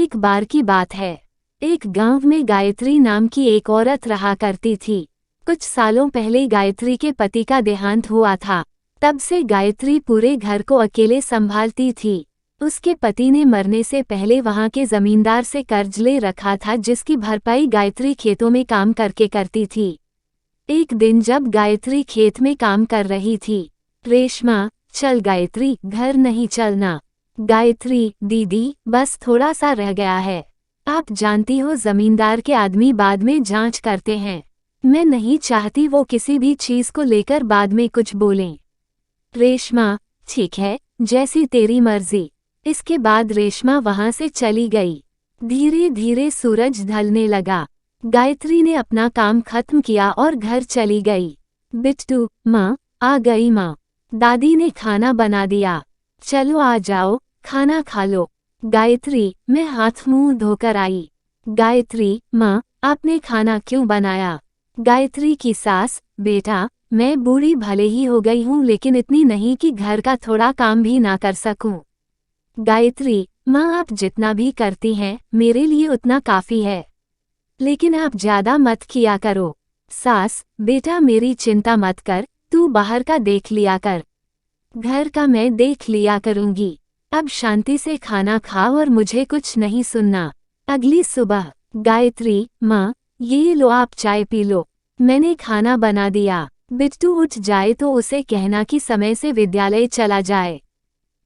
एक बार की बात है। एक गांव में गायत्री नाम की एक औरत रहा करती थी। कुछ सालों पहले गायत्री के पति का देहांत हुआ था। तब से गायत्री पूरे घर को अकेले संभालती थी। उसके पति ने मरने से पहले वहां के जमींदार से कर्ज ले रखा था, जिसकी भरपाई गायत्री खेतों में काम करके करती थी। एक दिन जब गायत्री खेत में काम कर रही थी, रेशमा, चल गायत्री, घर नहीं चलना। गायत्री, दीदी, बस थोड़ा सा रह गया है। आप जानती हो जमींदार के आदमी बाद में जांच करते हैं। मैं नहीं चाहती वो किसी भी चीज को लेकर बाद में कुछ बोलें। रेशमा, ठीक है, जैसी तेरी मर्जी। इसके बाद रेशमा वहां से चली गई। धीरे धीरे सूरज ढलने लगा। गायत्री ने अपना काम खत्म किया और घर चली गई। बिट्टू, माँ, आ गई माँ। दादी ने खाना बना दिया। चलो आ जाओ, खाना खा लो। गायत्री, मैं हाथ मुंह धोकर आई। गायत्री, माँ, आपने खाना क्यों बनाया? गायत्री की सास, बेटा, मैं बूढ़ी भले ही हो गई हूँ, लेकिन इतनी नहीं कि घर का थोड़ा काम भी ना कर सकूं। गायत्री, माँ, आप जितना भी करती हैं मेरे लिए उतना काफी है, लेकिन आप ज्यादा मत किया करो। सास, बेटा, मेरी चिंता मत कर, तू बाहर का देख लिया कर, घर का मैं देख लिया करूंगी। अब शांति से खाना खा और मुझे कुछ नहीं सुनना। अगली सुबह, गायत्री, माँ, ये लो, आप चाय पी लो, मैंने खाना बना दिया। बिट्टू उठ जाए तो उसे कहना कि समय से विद्यालय चला जाए।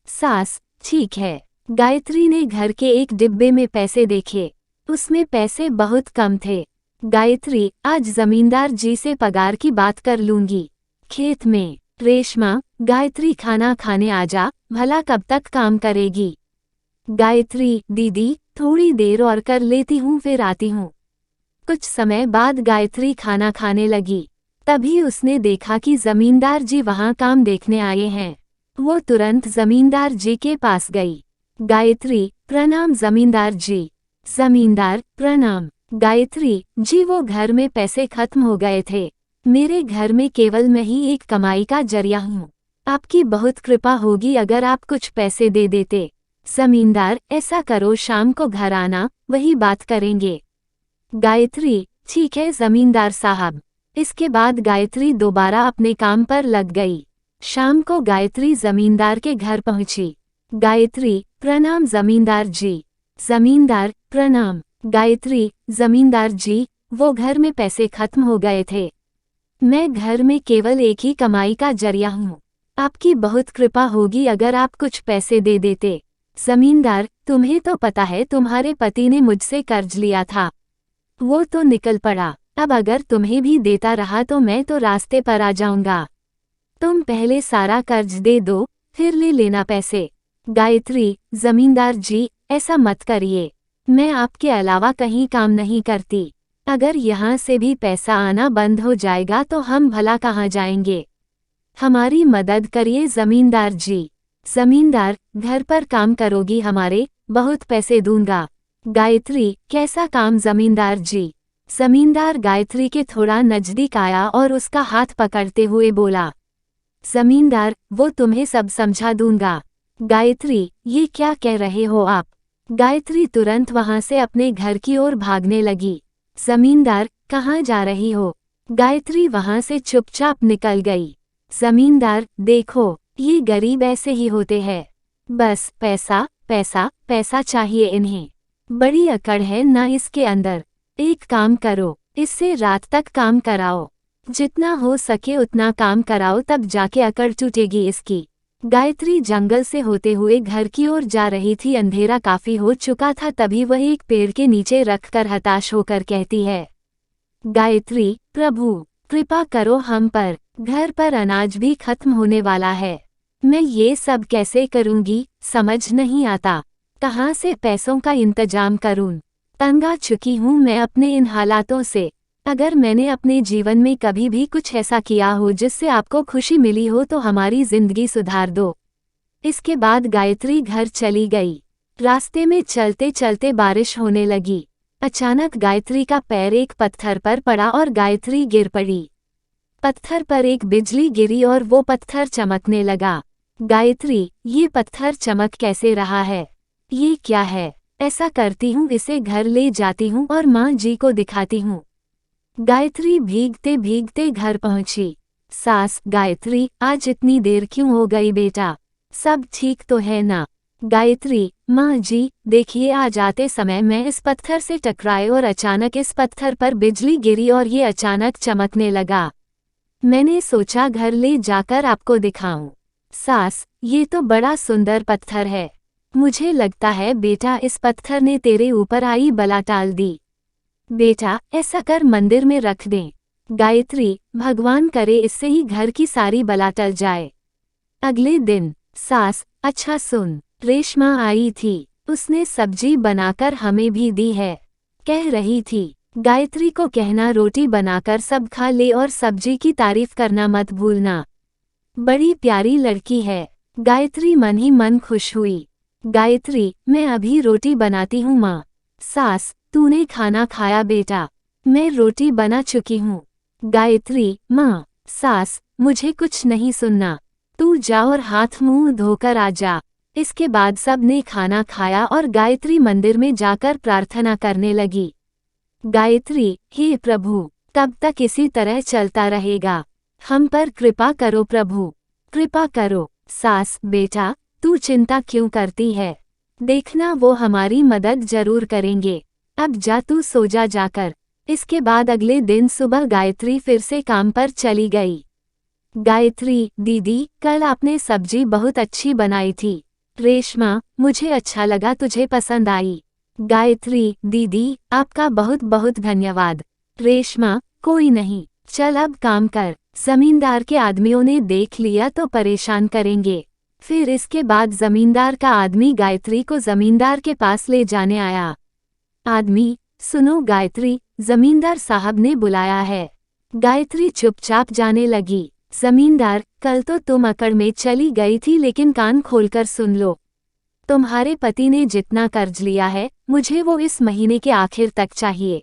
सास, ठीक है। गायत्री ने घर के एक डिब्बे में पैसे देखे। उसमें पैसे बहुत कम थे। गायत्री, आज जमींदार जी से पगार की बात कर लूंगी। खेत में, रेशमा, गायत्री, खाना खाने आजा, भला कब तक काम करेगी? गायत्री, दीदी, थोड़ी देर और कर लेती हूँ, फिर आती हूँ। कुछ समय बाद गायत्री खाना खाने लगी। तभी उसने देखा कि जमींदार जी वहां काम देखने आए हैं। वो तुरंत जमींदार जी के पास गई। गायत्री, प्रणाम जमींदार जी। जमींदार, प्रणाम। गायत्री जी, वो घर में पैसे खत्म हो गए थे। मेरे घर में केवल मैं ही एक कमाई का जरिया हूँ। आपकी बहुत कृपा होगी अगर आप कुछ पैसे दे देते। जमींदार, ऐसा करो, शाम को घर आना, वही बात करेंगे। गायत्री, ठीक है जमींदार साहब। इसके बाद गायत्री दोबारा अपने काम पर लग गई। शाम को गायत्री जमींदार के घर पहुंची। गायत्री, प्रणाम जमींदार जी। जमींदार, प्रणाम। गायत्री, जमींदार जी, वो घर में पैसे खत्म हो गए थे। मैं घर में केवल एक ही कमाई का जरिया हूँ। आपकी बहुत कृपा होगी अगर आप कुछ पैसे दे देते। जमींदार, तुम्हें तो पता है तुम्हारे पति ने मुझसे कर्ज लिया था, वो तो निकल पड़ा। अब अगर तुम्हें भी देता रहा तो मैं तो रास्ते पर आ जाऊंगा। तुम पहले सारा कर्ज दे दो, फिर ले लेना पैसे। गायत्री, जमींदार जी, ऐसा मत करिए, मैं आपके अलावा कहीं काम नहीं करती। अगर यहाँ से भी पैसा आना बंद हो जाएगा तो हम भला कहाँ जाएंगे? हमारी मदद करिए जमींदार जी। जमींदार, घर पर काम करोगी हमारे, बहुत पैसे दूंगा। गायत्री, कैसा काम जमींदार जी? जमींदार गायत्री के थोड़ा नजदीक आया और उसका हाथ पकड़ते हुए बोला, जमींदार, वो तुम्हें सब समझा दूंगा। गायत्री, ये क्या कह रहे हो आप? गायत्री तुरंत वहां से अपने घर की ओर भागने लगी। जमींदार, कहाँ जा रही हो? गायत्री वहां से चुपचाप निकल गई। जमींदार, देखो, ये गरीब ऐसे ही होते हैं, बस पैसा पैसा पैसा चाहिए इन्हें। बड़ी अकड़ है ना इसके अंदर। एक काम करो, इससे रात तक काम कराओ, जितना हो सके उतना काम कराओ, तब जाके अकड़ टूटेगी इसकी। गायत्री जंगल से होते हुए घर की ओर जा रही थी। अंधेरा काफी हो चुका था। तभी वह एक पेड़ के नीचे रखकर हताश होकर कहती है, गायत्री, प्रभु, कृपा करो हम पर, घर पर अनाज भी खत्म होने वाला है। मैं ये सब कैसे करूंगी, समझ नहीं आता। कहाँ से पैसों का इंतजाम करूं? तंग आ चुकी हूँ मैं अपने इन हालातों से। अगर मैंने अपने जीवन में कभी भी कुछ ऐसा किया हो जिससे आपको खुशी मिली हो तो हमारी जिंदगी सुधार दो। इसके बाद गायत्री घर चली गई। रास्ते में चलते चलते बारिश होने लगी। अचानक गायत्री का पैर एक पत्थर पर पड़ा और गायत्री गिर पड़ी। पत्थर पर एक बिजली गिरी और वो पत्थर चमकने लगा। गायत्री, ये पत्थर चमक कैसे रहा है? ये क्या है? ऐसा करती हूँ, इसे घर ले जाती हूँ और माँ जी को दिखाती हूँ। गायत्री भीगते भीगते घर पहुंची। सास: गायत्री, आज इतनी देर क्यों हो गई बेटा? सब ठीक तो है ना? गायत्री: माँ जी, देखिए आज आते समय मैं इस पत्थर से टकराई और अचानक इस पत्थर पर बिजली गिरी और ये अचानक चमकने लगा। मैंने सोचा घर ले जाकर आपको दिखाऊं। सास: ये तो बड़ा सुंदर पत्थर है। मुझे लगता है बेटा इस पत्थर ने तेरे ऊपर आई बला टाल दी। बेटा ऐसा कर मंदिर में रख दें। गायत्री: भगवान करे इससे ही घर की सारी बला टल जाए। अगले दिन। सास: अच्छा सुन, रेशमा आई थी, उसने सब्जी बनाकर हमें भी दी है। कह रही थी गायत्री को कहना रोटी बनाकर सब खा ले और सब्जी की तारीफ करना मत भूलना। बड़ी प्यारी लड़की है। गायत्री मन ही मन खुश हुई। गायत्री: मैं अभी रोटी बनाती हूँ माँ। सास: तूने खाना खाया बेटा? मैं रोटी बना चुकी हूँ। गायत्री: माँ। सास: मुझे कुछ नहीं सुनना, तू जा और हाथ मुंह धोकर आ जा। इसके बाद सब ने खाना खाया और गायत्री मंदिर में जाकर प्रार्थना करने लगी। गायत्री: हे प्रभु, कब तक इसी तरह चलता रहेगा? हम पर कृपा करो प्रभु, कृपा करो। सास: बेटा तू चिंता क्यों करती है? देखना वो हमारी मदद जरूर करेंगे। अब जा तू सो जा जाकर। इसके बाद अगले दिन सुबह गायत्री फिर से काम पर चली गई। गायत्री: दीदी, कल आपने सब्जी बहुत अच्छी बनाई थी। रेशमा: मुझे अच्छा लगा, तुझे पसंद आई। गायत्री: दीदी, आपका बहुत बहुत धन्यवाद। रेशमा: कोई नहीं, चल अब काम कर। जमींदार के आदमियों ने देख लिया तो परेशान करेंगे। फिर इसके बाद जमींदार का आदमी गायत्री को जमींदार के पास ले जाने आया। आदमी: सुनो गायत्री, जमींदार साहब ने बुलाया है। गायत्री चुपचाप जाने लगी। जमींदार: कल तो तुम अकड़ में चली गई थी, लेकिन कान खोलकर सुन लो। तुम्हारे पति ने जितना कर्ज लिया है, मुझे वो इस महीने के आखिर तक चाहिए,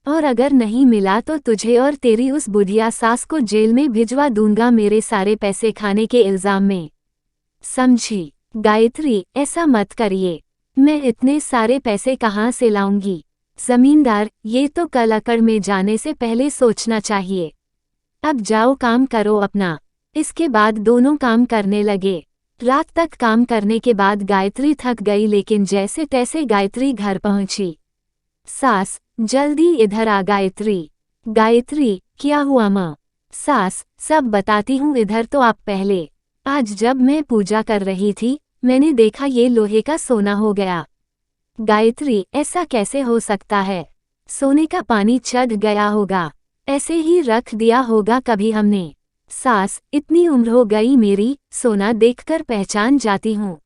और अगर नहीं मिला तो तुझे और तेरी उस बुढ़िया सास को जेल में भिजवा दूंगा, मेरे सारे पैसे खाने के इल्जाम में। समझी? गायत्री: ऐसा मत करिए, मैं इतने सारे पैसे कहाँ से लाऊंगी? जमींदार: ये तो कल अकड़ में जाने से पहले सोचना चाहिए। अब जाओ काम करो अपना। इसके बाद दोनों काम करने लगे। रात तक काम करने के बाद गायत्री थक गई, लेकिन जैसे तैसे गायत्री घर पहुंची। सास: जल्दी इधर आ गायत्री। गायत्री: क्या हुआ माँ? सास: सब बताती हूँ, इधर तो आप पहले। आज जब मैं पूजा कर रही थी, मैंने देखा ये लोहे का सोना हो गया। गायत्री: ऐसा कैसे हो सकता है? सोने का पानी चढ़ गया होगा, ऐसे ही रख दिया होगा कभी हमने। सास: इतनी उम्र हो गई मेरी, सोना देखकर पहचान जाती हूँ।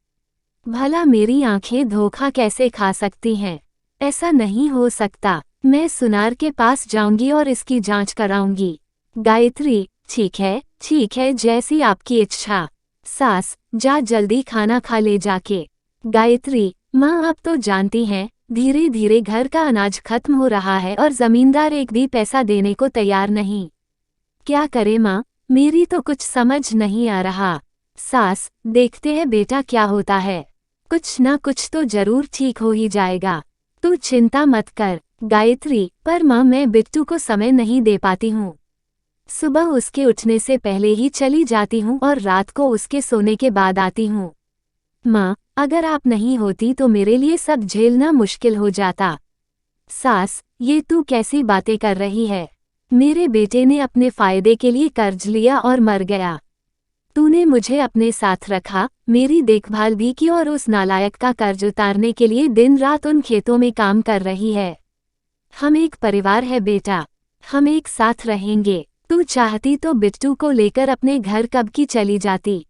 भला मेरी आंखें धोखा कैसे खा सकती हैं? ऐसा नहीं हो सकता, मैं सुनार के पास जाऊंगी और इसकी जांच कराऊंगी। गायत्री: ठीक है, जैसी आपकी इच्छा। सास: जा जल्दी खाना खा ले जाके। गायत्री: माँ आप तो जानती हैं, धीरे धीरे घर का अनाज खत्म हो रहा है और जमींदार एक भी पैसा देने को तैयार नहीं। क्या करे माँ, मेरी तो कुछ समझ नहीं आ रहा। सास: देखते हैं बेटा क्या होता है, कुछ ना कुछ तो जरूर ठीक हो ही जाएगा, तू चिंता मत कर। गायत्री: पर माँ मैं बिट्टू को समय नहीं दे पाती हूँ। सुबह उसके उठने से पहले ही चली जाती हूँ और रात को उसके सोने के बाद आती हूँ। माँ, अगर आप नहीं होती तो मेरे लिए सब झेलना मुश्किल हो जाता। सास: ये तू कैसी बातें कर रही है? मेरे बेटे ने अपने फायदे के लिए कर्ज लिया और मर गया। तूने मुझे अपने साथ रखा, मेरी देखभाल भी की और उस नालायक का कर्ज उतारने के लिए दिन रात उन खेतों में काम कर रही है। हम एक परिवार है बेटा, हम एक साथ रहेंगे। तू चाहती तो बिट्टू को लेकर अपने घर कब की चली जाती,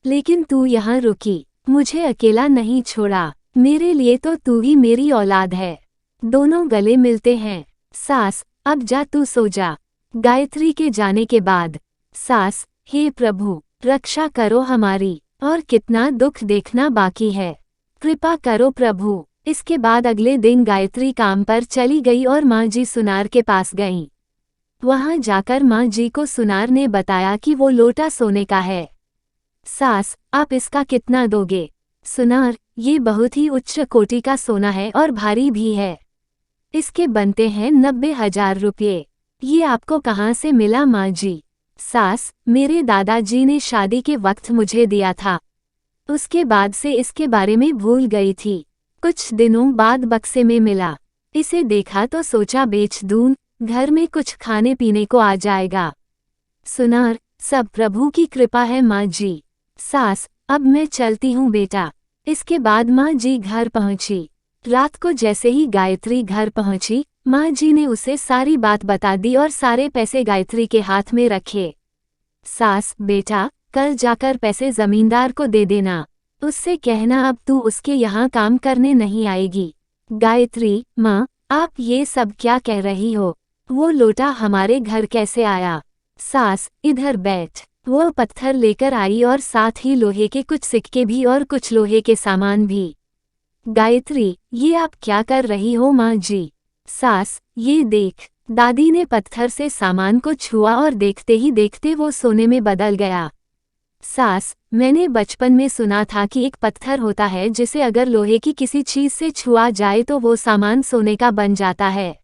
लेकिन तू यहाँ रुकी, मुझे अकेला नहीं छोड़ा। मेरे लिए तो तू ही मेरी औलाद है, दोनों गले मिलते हैं। सास: अब जा तू सो जा। गायत्री के जाने के बाद। सास: हे प्रभु, रक्षा करो हमारी, और कितना दुख देखना बाकी है, कृपा करो प्रभु। इसके बाद अगले दिन गायत्री काम पर चली गई और माँ जी सुनार के पास गईं। वहां जाकर माँ जी को सुनार ने बताया कि वो लोटा सोने का है। सास: आप इसका कितना दोगे? सुनार: ये बहुत ही उच्च कोटि का सोना है और भारी भी है। इसके बनते हैं 90,000 रुपये। ये आपको कहाँ से मिला माँ जी? सास, मेरे दादाजी ने शादी के वक्त मुझे दिया था। उसके बाद से इसके बारे में भूल गई थी। कुछ दिनों बाद बक्से में मिला। इसे देखा तो सोचा बेच दूं, घर में कुछ खाने पीने को आ जाएगा। सुनार, सब प्रभु की कृपा है माँ जी। सास, अब मैं चलती हूँ बेटा। इसके बाद माँ जी घर पहुँची। रात को जैसे ही गायत्री घर पहुँची, माँ जी ने उसे सारी बात बता दी और सारे पैसे गायत्री के हाथ में रखे। सास, बेटा, कल जाकर पैसे जमींदार को दे देना। उससे कहना अब तू उसके यहाँ काम करने नहीं आएगी। गायत्री, माँ, आप ये सब क्या कह रही हो? वो लोटा हमारे घर कैसे आया? सास, इधर बैठ। वो पत्थर लेकर आई और साथ ही लोहे के कुछ सिक्के भी और कुछ लोहे के सामान भी। गायत्री, ये आप क्या कर रही हो माँ जी? सास, ये देख। दादी ने पत्थर से सामान को छुआ और देखते ही देखते वो सोने में बदल गया। सास, मैंने बचपन में सुना था कि एक पत्थर होता है जिसे अगर लोहे की किसी चीज से छुआ जाए तो वो सामान सोने का बन जाता है।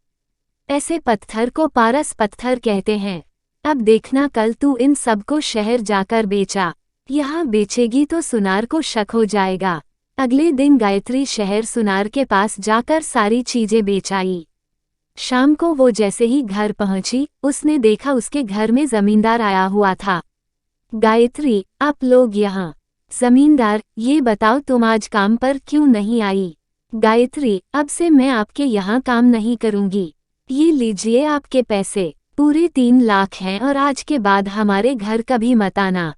ऐसे पत्थर को पारस पत्थर कहते हैं। अब देखना कल तू इन सबको शहर जाकर बेचा। यहाँ बेचेगी तो सुनार को शक हो जाएगा। अगले दिन गायत्री शहर सुनार के पास जाकर सारी चीजें बेच आई। शाम को वो जैसे ही घर पहुंची, उसने देखा उसके घर में जमींदार आया हुआ था। गायत्री, आप लोग यहाँ। जमींदार, ये बताओ तुम आज काम पर क्यों नहीं आई? गायत्री, अब से मैं आपके यहाँ काम नहीं करूँगी। ये लीजिए आपके पैसे, पूरे 3 लाख हैं और आज के बाद हमारे घर कभी मत आना।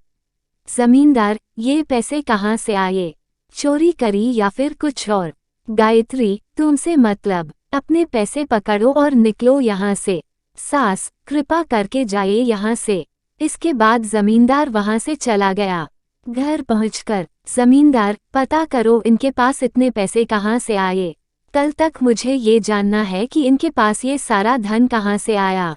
जमींदार, ये पैसे कहाँ से आए? चोरी करी या फिर कुछ और? गायत्री, तुमसे मतलब, अपने पैसे पकड़ो और निकलो यहाँ से। सास, कृपा करके जाइए यहाँ से। इसके बाद जमींदार वहाँ से चला गया। घर पहुँचकर, जमींदार, पता करो इनके पास इतने पैसे कहाँ से आए। कल तक मुझे ये जानना है कि इनके पास ये सारा धन कहाँ से आया।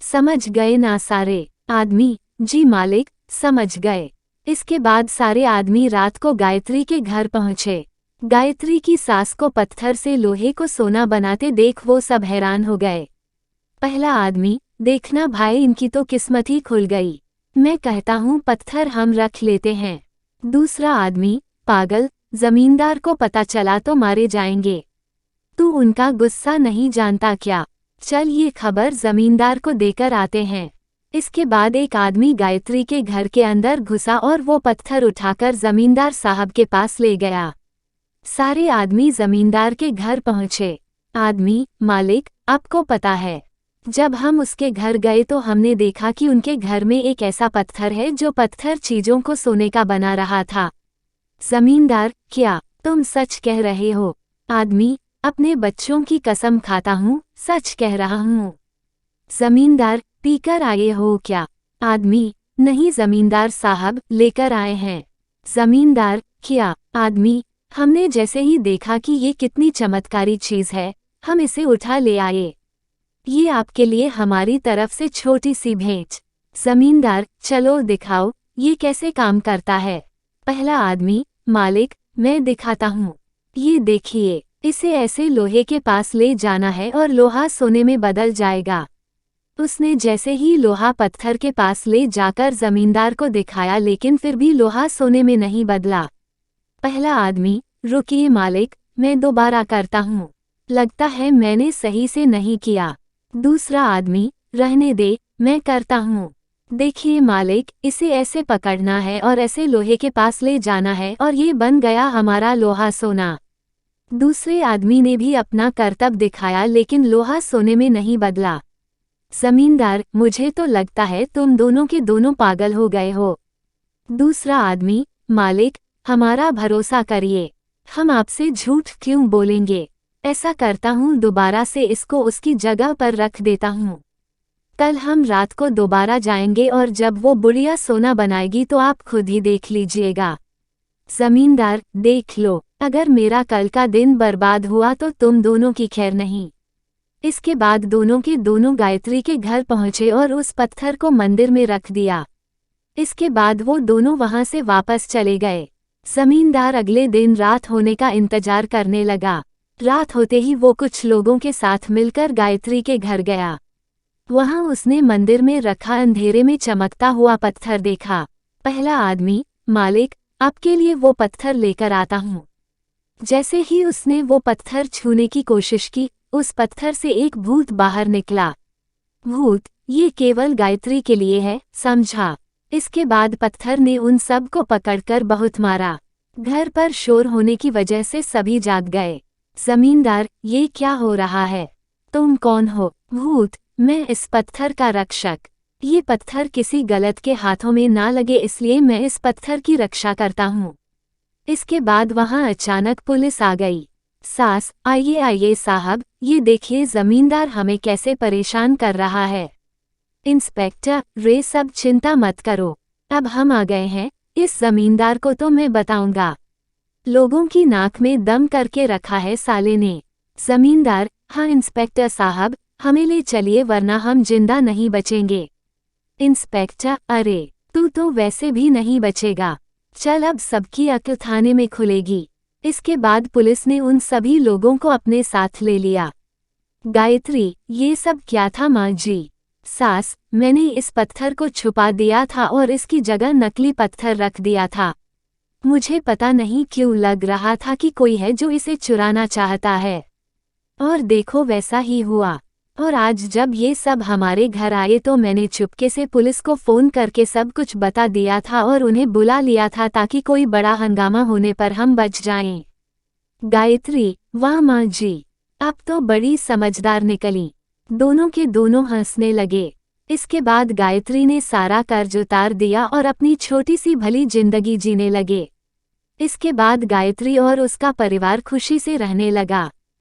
समझ गए ना सारे आदमी? जी मालिक, समझ गए। इसके बाद सारे आदमी रात को गायत्री के घर पहुँचे। गायत्री की सास को पत्थर से लोहे को सोना बनाते देख वो सब हैरान हो गए। पहला आदमी, देखना भाई इनकी तो किस्मत ही खुल गई। मैं कहता हूँ पत्थर हम रख लेते हैं। दूसरा आदमी, पागल, जमींदार को पता चला तो मारे जाएंगे। तू उनका गुस्सा नहीं जानता क्या? चल ये खबर जमींदार को देकर आते हैं। इसके बाद एक आदमी गायत्री के घर के अंदर घुसा और वो पत्थर उठाकर जमींदार साहब के पास ले गया। सारे आदमी जमींदार के घर पहुँचे। आदमी, मालिक, आपको पता है, जब हम उसके घर गए तो हमने देखा कि उनके घर में एक ऐसा पत्थर है जो पत्थर चीजों को सोने का बना रहा था। जमींदार, क्या तुम सच कह रहे हो? आदमी, अपने बच्चों की कसम खाता हूँ, सच कह रहा हूँ। जमींदार, पीकर आए हो क्या? आदमी, नहीं जमींदार साहब, लेकर आए हैं। जमींदार, क्या? आदमी, हमने जैसे ही देखा कि ये कितनी चमत्कारी चीज है, हम इसे उठा ले आए। ये आपके लिए हमारी तरफ से छोटी सी भेंट। जमींदार, चलो दिखाओ, ये कैसे काम करता है। पहला आदमी, मालिक, मैं दिखाता हूँ। ये देखिए, इसे ऐसे लोहे के पास ले जाना है और लोहा सोने में बदल जाएगा। उसने जैसे ही लोहा पत्थर के पास ले जाकर जमींदार को दिखाया लेकिन फिर भी लोहा सोने में नहीं बदला। पहला आदमी, रुकिए मालिक, मैं दोबारा करता हूँ, लगता है मैंने सही से नहीं किया। दूसरा आदमी, रहने दे, मैं करता हूँ। देखिए मालिक, इसे ऐसे पकड़ना है और ऐसे लोहे के पास ले जाना है और ये बन गया हमारा लोहा सोना। दूसरे आदमी ने भी अपना करतब दिखाया लेकिन लोहा सोने में नहीं बदला। जमींदार, मुझे तो लगता है तुम दोनों के दोनों पागल हो गए हो। दूसरा आदमी, मालिक, हमारा भरोसा करिए, हम आपसे झूठ क्यों बोलेंगे। ऐसा करता हूँ, दोबारा से इसको उसकी जगह पर रख देता हूँ। कल हम रात को दोबारा जाएंगे और जब वो बुढ़िया सोना बनाएगी तो आप खुद ही देख लीजिएगा। जमींदार, देख लो, अगर मेरा कल का दिन बर्बाद हुआ तो तुम दोनों की खैर नहीं। इसके बाद दोनों के दोनों गायत्री के घर पहुँचे और उस पत्थर को मंदिर में रख दिया। इसके बाद वो दोनों वहां से वापस चले गए। जमींदार अगले दिन रात होने का इंतजार करने लगा। रात होते ही वो कुछ लोगों के साथ मिलकर गायत्री के घर गया। वहां उसने मंदिर में रखा अंधेरे में चमकता हुआ पत्थर देखा। पहला आदमी, मालिक, आपके लिए वो पत्थर लेकर आता हूँ। जैसे ही उसने वो पत्थर छूने की कोशिश की, उस पत्थर से एक भूत बाहर निकला। भूत, ये केवल गायत्री के लिए है, समझा। इसके बाद पत्थर ने उन सब को पकड़कर बहुत मारा। घर पर शोर होने की वजह से सभी जाग गए। जमींदार, ये क्या हो रहा है? तुम कौन हो? भूत, मैं इस पत्थर का रक्षक। ये पत्थर किसी गलत के हाथों में ना लगे इसलिए मैं इस पत्थर की रक्षा करता हूँ। इसके बाद वहां अचानक पुलिस आ गई। सास, आइए आइए साहब, ये देखिए जमींदार हमें कैसे परेशान कर रहा है। इंस्पेक्टर, रे सब चिंता मत करो, अब हम आ गए हैं, इस जमींदार को तो मैं बताऊंगा। लोगों की नाक में दम करके रखा है साले ने। जमींदार, हाँ इंस्पेक्टर साहब, हमें ले चलिए वरना हम जिंदा नहीं बचेंगे। इंस्पेक्टर, अरे तू तो वैसे भी नहीं बचेगा, चल अब सबकी अक्ल थाने में खुलेगी। इसके बाद पुलिस ने उन सभी लोगों को अपने साथ ले लिया। गायत्री, ये सब क्या था माँ जी? सास, मैंने इस पत्थर को छुपा दिया था और इसकी जगह नकली पत्थर रख दिया था। मुझे पता नहीं क्यों लग रहा था कि कोई है जो इसे चुराना चाहता है। और देखो वैसा ही हुआ। और आज जब ये सब हमारे घर आए तो मैंने चुपके से पुलिस को फ़ोन करके सब कुछ बता दिया था और उन्हें बुला लिया था ताकि कोई बड़ा हंगामा होने पर हम बच जाएं। गायत्री, वाह माँ जी, अब तो बड़ी समझदार निकली। दोनों के दोनों हंसने लगे। इसके बाद गायत्री ने सारा कर्ज उतार दिया और अपनी छोटी सी भली जिंदगी जीने लगे। इसके बाद गायत्री और उसका परिवार खुशी से रहने लगा।